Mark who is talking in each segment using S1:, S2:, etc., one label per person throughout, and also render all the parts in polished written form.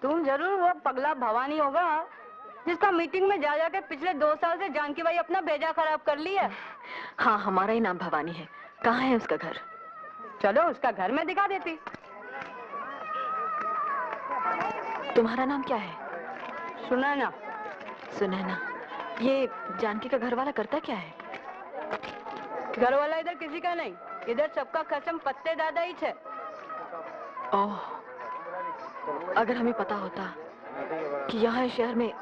S1: तुम जरूर वो पगला भवानी होगा जिसका मीटिंग में जा जाके पिछले 2 साल से जानकी भाई अपना भेजा खराब कर लिया।
S2: हाँ, हमारा ही नाम भवानी है। कहाँ है उसका घर?
S1: चलो उसका घर में दिखा देती।
S2: तुम्हारा नाम क्या है?
S1: सुनैना।
S2: सुनैना। ये जानकी का घर वाला करता क्या है?
S1: घर वाला इधर किसी का नहीं, इधर सबका कसम पत्ते दादा ही है।
S2: ओह, अगर हमें पता होता कि यहाँ शहर में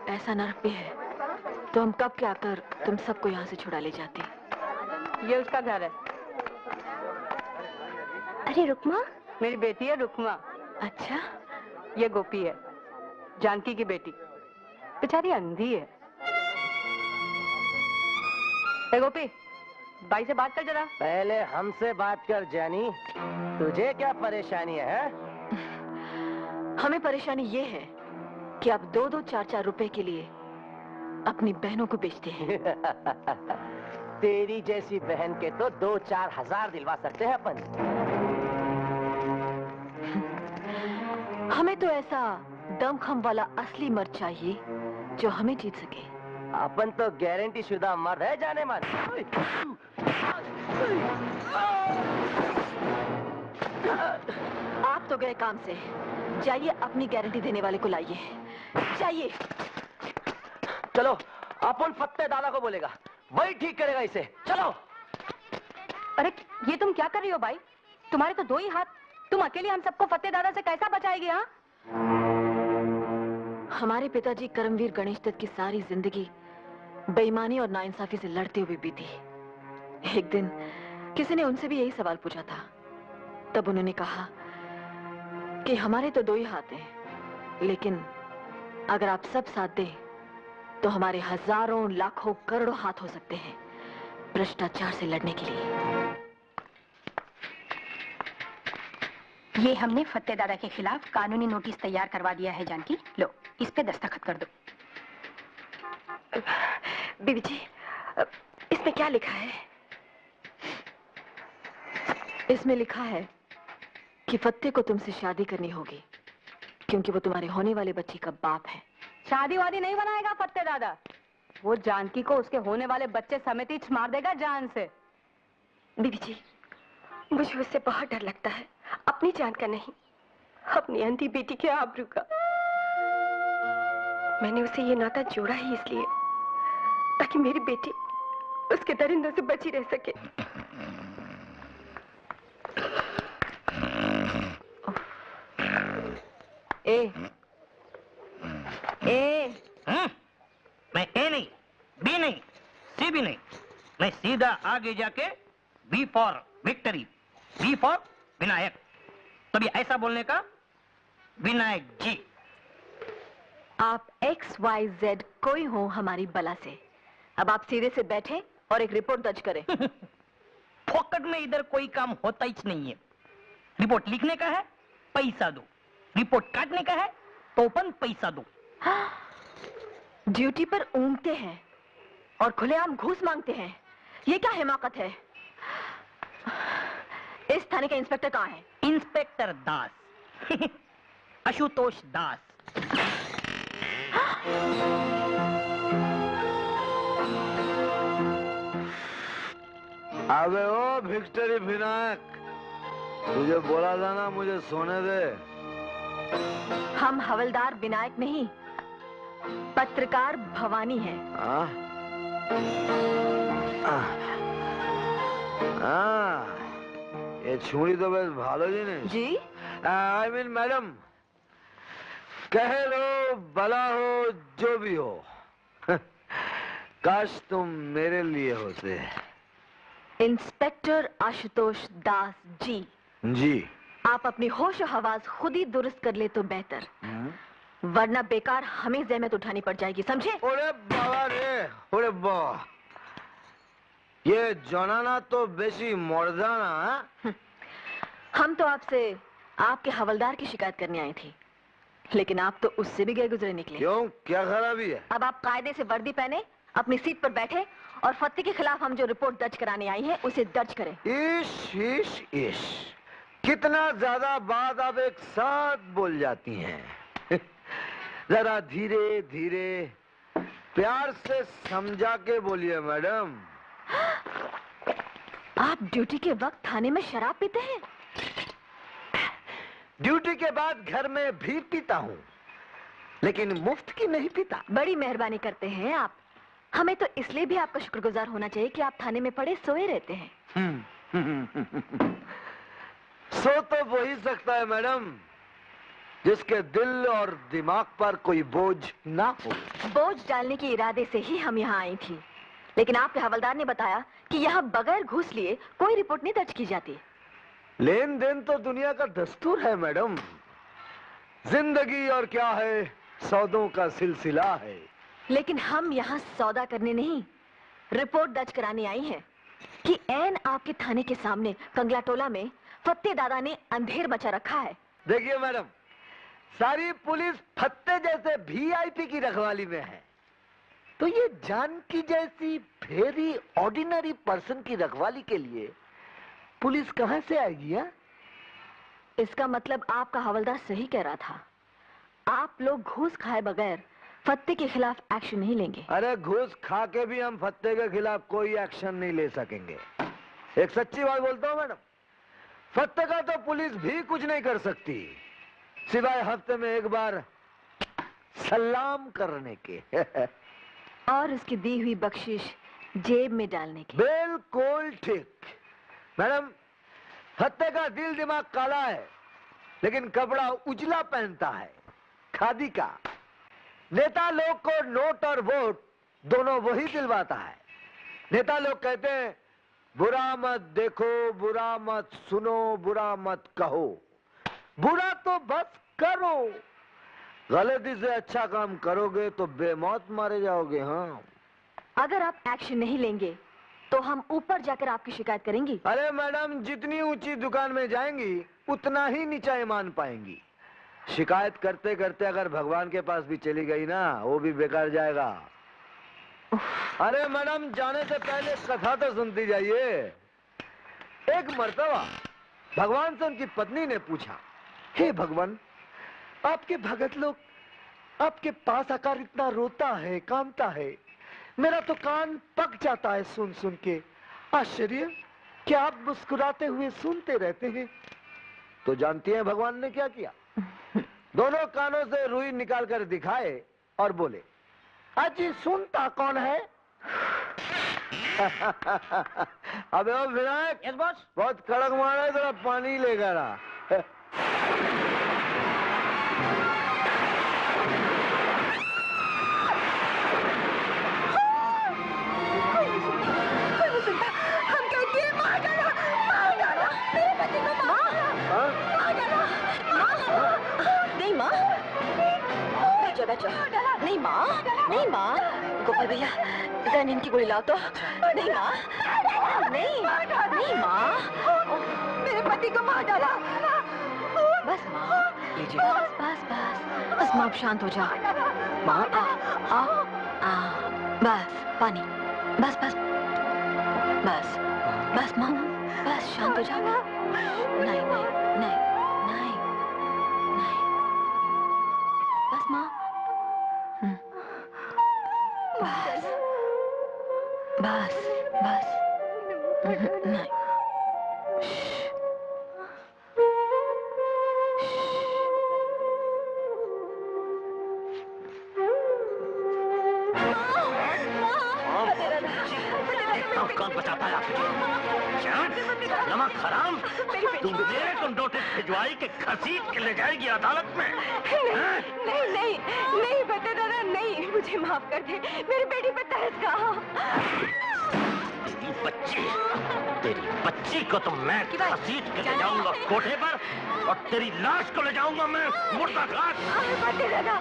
S2: ऐसा नर्क भी है तो हम कब के आकर तुम सबको यहाँ से छुड़ा ले जाते।
S1: ये उसका घर है।
S3: अरे रुक्मा,
S1: मेरी बेटी है रुक्मा।
S2: अच्छा,
S1: ये गोपी है, जानकी की बेटी। बेचारी अंधी है। ए गोपी, भाई से बात कर जरा।
S4: पहले हमसे बात कर जानी, तुझे क्या परेशानी है?
S2: हमें परेशानी ये है कि आप 2-2, 4-4 रुपए के लिए अपनी बहनों को बेचते हैं।
S4: तेरी जैसी बहन के तो 2-4 हजार दिलवा सकते हैं अपन।
S2: हमें तो ऐसा दमखम वाला असली मर्द चाहिए जो हमें जीत सके।
S4: अपन तो गारंटी शुदा मर्द है जाने मन।
S2: आप तो गए काम से, जाइए अपनी गारंटी देने वाले को लाइए। जाइए।
S4: चलो, अपन फत्ते दादा को बोलेगा, वही ठीक करेगा इसे। चलो।
S1: अरे ये तुम क्या कर रही हो भाई? तुम्हारे तो 2 ही हाथ, तुम अकेले हम सबको फत्ते दादा से कैसा बचाएगी? हाँ,
S2: हमारे पिताजी करमवीर गणेश दत्त की सारी जिंदगी बेईमानी और नाइंसाफी से लड़ते हुए बीती। एक दिन किसी ने उनसे भी यही सवाल पूछा था। तब उन्होंने कहा कि हमारे तो 2 ही हाथ हैं, लेकिन अगर आप सब साथ दें तो हमारे हजारों, लाखों, करोड़ों हाथ हो सकते हैं भ्रष्टाचार से लड़ने के लिए।
S3: ये हमने फत्ते दादा के खिलाफ कानूनी नोटिस तैयार करवा दिया है जानकी। लो, इस पे दस्तखत कर दो।
S2: बीबी जी, इसमें क्या लिखा है? इसमें लिखा है कि फत्ते को तुमसे शादी करनी होगी क्योंकि वो तुम्हारे होने वाले बच्चे का बाप है।
S1: शादी वादी नहीं बनाएगा फत्ते दादा, वो जानकी को उसके होने वाले बच्चे समेत ही मार देगा जान से।
S3: बीबी जी, मुझे उससे बहुत डर लगता है, अपनी जान का नहीं, अपनी अंधी बेटी के आबरू का। मैंने उसे ये नाता जोड़ा ही इसलिए ताकि मेरी बेटी उसके दरिंदों से बची रह सके।
S5: मैं ए नहीं, बी नहीं, सी भी नहीं, मैं सीधा आगे जाके B for victory, B for Vinayak. तभी ऐसा बोलने का, विनायक जी।
S2: आप XYZ कोई हो हमारी बला से। अब आप सीधे से बैठे और एक रिपोर्ट दर्ज करें।
S5: फोकट में इधर कोई काम होता ही नहीं है। रिपोर्ट लिखने का है, पैसा दो। रिपोर्ट काटने का है तो अपन पैसा दो।
S2: ड्यूटी पर ऊँघते हैं और खुलेआम घूस मांगते हैं, ये क्या हिमाकत है? इस थाने का इंस्पेक्टर कहाँ है?
S5: इंस्पेक्टर दास। आशुतोष दास।
S6: अबे ओ विक्ट्री विनायक, तुझे बोला था ना मुझे सोने दे।
S2: हम हवलदार विनायक नहीं, पत्रकार भवानी है।
S6: ये छुरी तो बस भालो जी नहीं
S2: जी।
S6: आई मीन मैडम, कह लो भला हो जो भी हो, काश तुम मेरे लिए होते।
S2: इंस्पेक्टर आशुतोष दास जी।
S6: जी।
S2: आप अपनी होश और हवास खुद ही दुरुस्त कर ले तो बेहतर, वरना बेकार हमें जहमत उठानी पड़ जाएगी, समझे?
S6: ओरे बाबा रे, ओरे बाबा, ये जनाना तो बेसी मर्दाना।
S2: हम तो आपसे आपके हवलदार की शिकायत करने आई थी, लेकिन आप तो उससे भी गए गुजरे निकले।
S6: क्यों, क्या खराबी है?
S2: अब आप कायदे से वर्दी पहने अपनी सीट पर बैठे और फत्ते के खिलाफ हम जो रिपोर्ट दर्ज कराने आई हैं उसे दर्ज करें।
S6: इश इश इश, कितना ज्यादा बात आप एक साथ बोल जाती हैं। जरा धीरे धीरे प्यार से समझा के बोलिए मैडम।
S2: आप ड्यूटी के वक्त थाने में शराब पीते हैं?
S6: ड्यूटी के बाद घर में भी पीता हूँ, लेकिन मुफ्त की नहीं पीता।
S2: बड़ी मेहरबानी करते हैं आप। हमें तो इसलिए भी आपका शुक्रगुजार होना चाहिए कि आप थाने में पड़े सोए रहते हैं।
S6: सो तो वो ही सकता है मैडम जिसके दिल और दिमाग पर कोई बोझ ना हो।
S2: बोझ डालने के इरादे से ही हम यहाँ आई थी, लेकिन आपके हवलदार ने बताया कि यहाँ बगैर घूस लिए कोई रिपोर्ट नहीं दर्ज की जाती।
S6: लेन देन तो दुनिया का दस्तूर है मैडम। जिंदगी और क्या है, सौदों का सिलसिला है।
S2: लेकिन हम यहाँ सौदा करने नहीं, रिपोर्ट दर्ज कराने आई हैं कि ऐन आपके थाने के सामने कंगलाटोला में फत्ते दादा ने अंधेर मचा रखा है।
S6: देखिए मैडम, सारी पुलिस फत्ते जैसे वीआईपी की रखवाली में है, तो ये जानकी जैसी वेरी ऑर्डिनरी पर्सन की रखवाली के लिए पुलिस कहां से आएगी? या?
S2: इसका मतलब आपका हवलदार सही कह रहा था। आप लोग घूस खाए बगैर फत्ते के खिलाफ एक्शन नहीं लेंगे।
S6: अरे घूस खा के भी हम फत्ते के खिलाफ कोई एक्शन नहीं ले सकेंगे। एक सच्ची बात बोलता हूँ मैडम, फत्ते का तो पुलिस भी कुछ नहीं कर सकती सिवाय हफ्ते में एक बार सलाम करने के।
S2: और उसकी दी हुई बख्शिश जेब में डालने के।
S6: बिल्कुल ठीक मैडम। फत्ते का दिल दिमाग काला है, लेकिन कपड़ा उजला पहनता है, खादी का। नेता लोग को नोट और वोट दोनों वही दिलवाता है। नेता लोग कहते हैं बुरा मत देखो, बुरा मत सुनो, बुरा मत कहो, बुरा तो बस करो। गलती से अच्छा काम करोगे तो बेमौत मारे जाओगे। हाँ,
S2: अगर आप एक्शन नहीं लेंगे तो हम ऊपर जाकर आपकी शिकायत करेंगी।
S6: अरे मैडम, जितनी ऊंची दुकान में जाएंगी उतना ही नीचा ईमान पाएंगी। शिकायत करते करते अगर भगवान के पास भी चली गई ना, वो भी बेकार जाएगा। अरे मैडम, जाने से पहले कथा तो सुनती जाइए। एक मर्तबा भगवान से उनकी पत्नी ने पूछा, हे भगवान, आपके भगत लोग आपके पास आकर इतना रोता है, कांपता है, मेरा तो कान पक जाता है सुन सुन के। आश्चर्य, क्या आप मुस्कुराते हुए सुनते रहते हैं? तो जानती हैं भगवान ने क्या किया? दोनों कानों से रुई निकाल कर दिखाए और बोले, अजी सुनता कौन है? अबे ओ विनायक,
S5: यस बॉस।
S6: बहुत कड़क मारा है, जरा पानी लेकर आ।
S2: नहीं माँ, बैठो। नहीं माँ, नहीं माँ, गोपाल भैया जरा नींद की गोली लाओ तो। नहीं माँ, नहीं माँ,
S3: मेरे पति को मार डाला।
S2: बस माँ, लीजिए, बस माँ, आप शांत हो जाओ। माँ, आ, बस पानी, बस माँ, बस शांत हो जाओ। नहीं, बस माँ, बस नहीं।
S5: कौन बचाता है आपको? नमक हराम, तुम मेरे को नोटिस भिजवाई के घसीट के ले जाएगी अदालत में।
S3: नहीं बता दादा, नहीं, मुझे माफ कर दे। मेरी बेटी पे तरस खा।
S5: तेरी बच्ची को तो मैं घसीट के ले जाऊंगा कोठे पर, और तेरी लाश को ले जाऊंगा मैं मुर्दा घाट।
S3: फतेह दादा,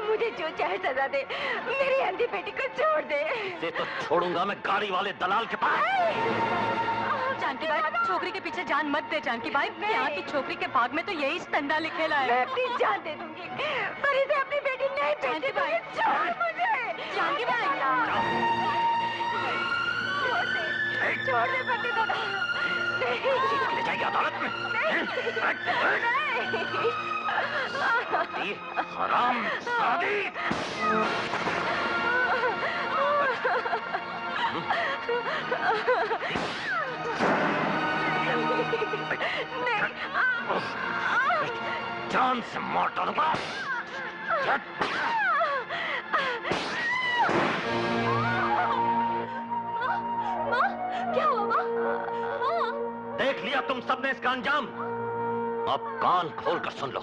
S3: मुझे जो चाहे सजा दे, मेरी अंधी बेटी को छोड़ दे।
S5: इसे तो छोड़ूंगा मैं गाड़ी वाले दलाल के पास।
S1: जानकी भाई, छोकरी के पीछे जान मत दे। जानकी भाई, यहाँ की छोकरी के भाग में तो यही संदा लिखेला है।
S3: मैं अपनी जान दे दूंगी, पर इसे अपनी बेटी नहीं बेटी भाई। छोड़ मुझे।
S1: जानकी भाई,
S3: छोड़ दे फतेह दादा।
S5: ले जाएगी अदालत में। जाएगी हराम जादी। जान से मार डालूंगा।
S2: क्या हुआ
S5: देख लिया तुम सबने इसका अंजाम। अब कान खोल कर सुन लो।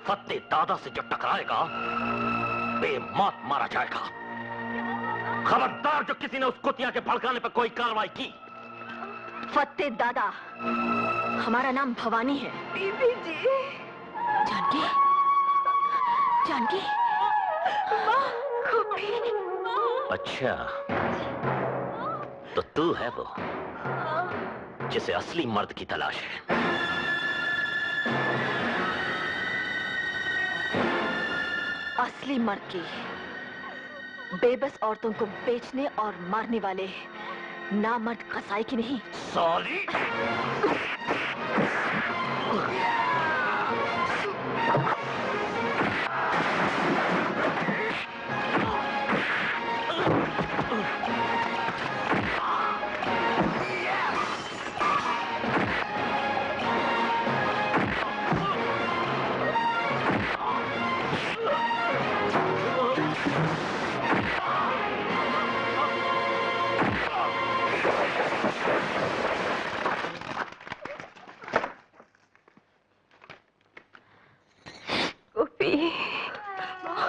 S5: फत्ते दादा से जो टकराएगा बेमौत मारा जाएगा। खबरदार जो किसी ने उस कुतिया के भड़काने पर कोई कार्रवाई की।
S2: फत्ते दादा, हमारा नाम भवानी है।
S3: बीबी जी।
S2: जानकी, जानकी।
S5: अच्छा, तो तू है वो जिसे असली मर्द की तलाश है।
S2: असली मर्द की, बेबस औरतों को बेचने और मारने वाले नामर्द कसाई की नहीं।
S5: साली!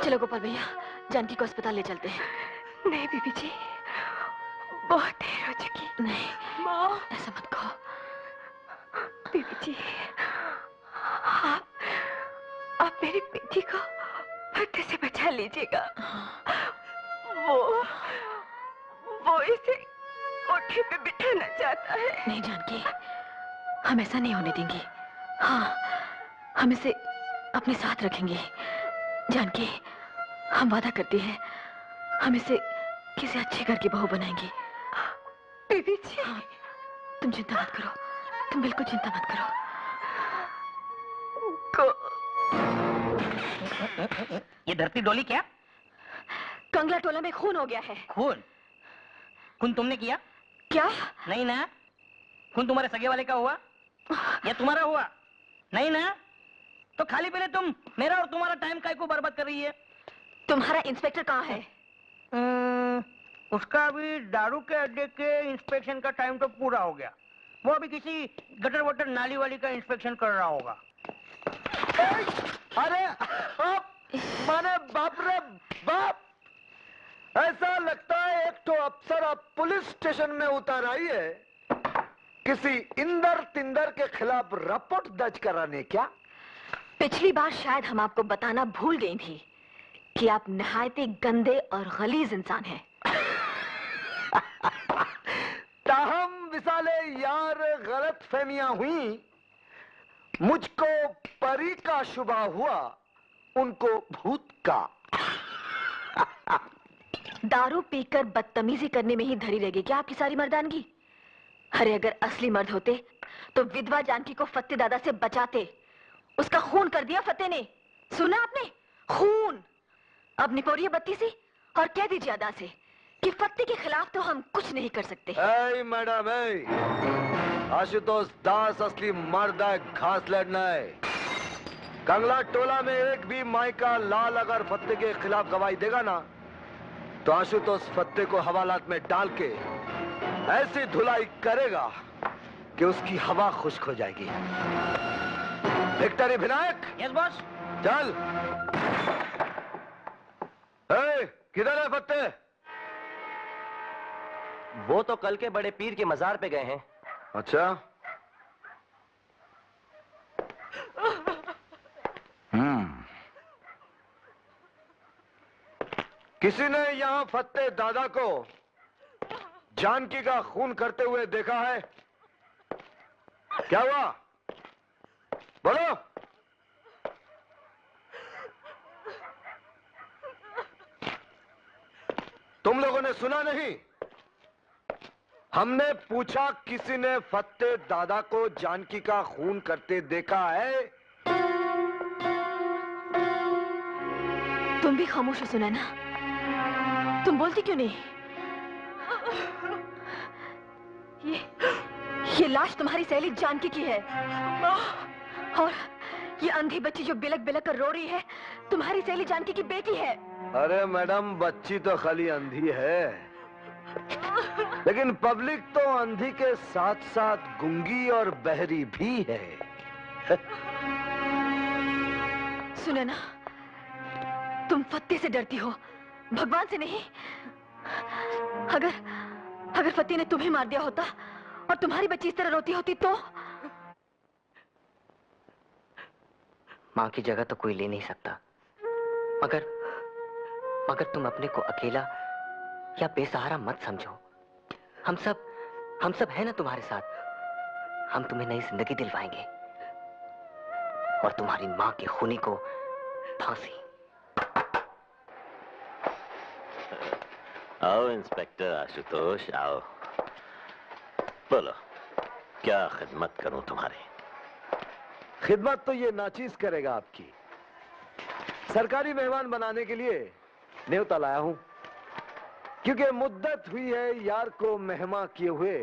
S2: चलो गोपाल भैया, जानकी को अस्पताल ले चलते हैं।
S3: नहीं बीबी जी, बहुत देर हो चुकी।
S2: नहीं
S3: माँ,
S2: ऐसा मत कहो।
S3: बीबी जी, आप मेरी बेटी को फत्ते से बचा लीजिएगा। वो इसे कोठे पे बिठाना चाहता है।
S2: नहीं जानकी, हम ऐसा नहीं होने देंगे। हाँ, हम इसे अपने साथ रखेंगे। जानकी, हम वादा करते हैं, हम इसे किसी अच्छे घर की बहू बनाएंगे।
S3: बीबी जी,
S2: हाँ, तुम चिंता मत करो, तुम बिल्कुल चिंता मत करो।
S5: ये धरती डोली क्या?
S2: कंगला टोला में खून हो गया है।
S5: खून? खून तुमने किया?
S2: क्या?
S5: नहीं ना। खून तुम्हारे सगे वाले का हुआ या तुम्हारा हुआ? नहीं ना। तो खाली पहले तुम मेरा और तुम्हारा टाइम काय को बर्बाद कर रही है?
S2: तुम्हारा इंस्पेक्टर कहाँ है?
S5: उसका अभी दारू के अड्डे के इंस्पेक्शन का टाइम तो पूरा हो गया। वो अभी किसी गटर वटर नाली वाली का इंस्पेक्शन कर रहा होगा।
S6: अरे माने बाप रे बाप, ऐसा लगता है एक तो अफसर अब पुलिस स्टेशन में उतर आई है किसी इंदर तिंदर के खिलाफ रिपोर्ट दर्ज कराने। क्या
S2: पिछली बार शायद हम आपको बताना भूल गई थी कि आप नहायत ही गंदे और गलीज इंसान हैं।
S6: ताहम विसाले यार गलत फहमियां हुई, मुझको परी का शुबा हुआ, उनको भूत का।
S2: दारू पीकर बदतमीजी करने में ही धरी रहेगी क्या आपकी सारी मर्दानगी? अरे अगर असली मर्द होते तो विधवा जानकी को फत्ते दादा से बचाते। उसका खून कर दिया फत्ते ने, सुना आपने? खून। अब निपोरिए बत्ती सी और कह दीजिए अदा से कि फत्ते के खिलाफ तो हम कुछ नहीं कर सकते।
S6: मैडम, आशुतोष दास असली मर्द है, घास लड़ना है। कंगला टोला में एक भी मायका लाल अगर फत्ते के खिलाफ गवाही देगा ना, तो आशुतोष फत्ते को हवालात में डाल के ऐसी धुलाई करेगा कि उसकी हवा खुश्क हो जाएगी। विक्टरी विनायक।
S5: Yes boss.
S6: चल। किधर है फत्ते?
S4: वो तो कल के बड़े पीर के मजार पे गए हैं।
S6: अच्छा। किसी ने यहाँ फत्ते दादा को जानकी का खून करते हुए देखा है? क्या हुआ? बोलो। तुम लोगों ने सुना नहीं? हमने पूछा किसी ने फत्ते दादा को जानकी का खून करते देखा है?
S2: तुम भी खामोश हो सुनैना, तुम बोलती क्यों नहीं? ये लाश तुम्हारी सहेली जानकी की है, और ये अंधी बच्ची जो बिलक बिलक कर रो रही है तुम्हारी सहेली जानकी की बेटी है।
S6: अरे मैडम, बच्ची तो खाली अंधी है, लेकिन पब्लिक तो अंधी के साथ साथ गूंगी और बहरी भी है।
S2: सुनैना, तुम फत्ते से डरती हो, भगवान से नहीं। अगर फत्ते ने तुम्हें मार दिया होता और तुम्हारी बच्ची इस तरह रोती होती तो?
S7: माँ की जगह तो कोई ले नहीं सकता, मगर तुम अपने को अकेला या बेसहारा मत समझो। हम सब हैं ना तुम्हारे साथ। हम तुम्हें नई जिंदगी दिलवाएंगे और तुम्हारी माँ के खूनी को फांसी।
S8: आओ इंस्पेक्टर आशुतोष, आओ। बोलो, क्या खिदमत करूं तुम्हारी?
S6: खिदमत तो ये नाचीज करेगा आपकी। सरकारी मेहमान बनाने के लिए न्योता लाया हूं, क्योंकि मुद्दत हुई है यार को मेहमान किए हुए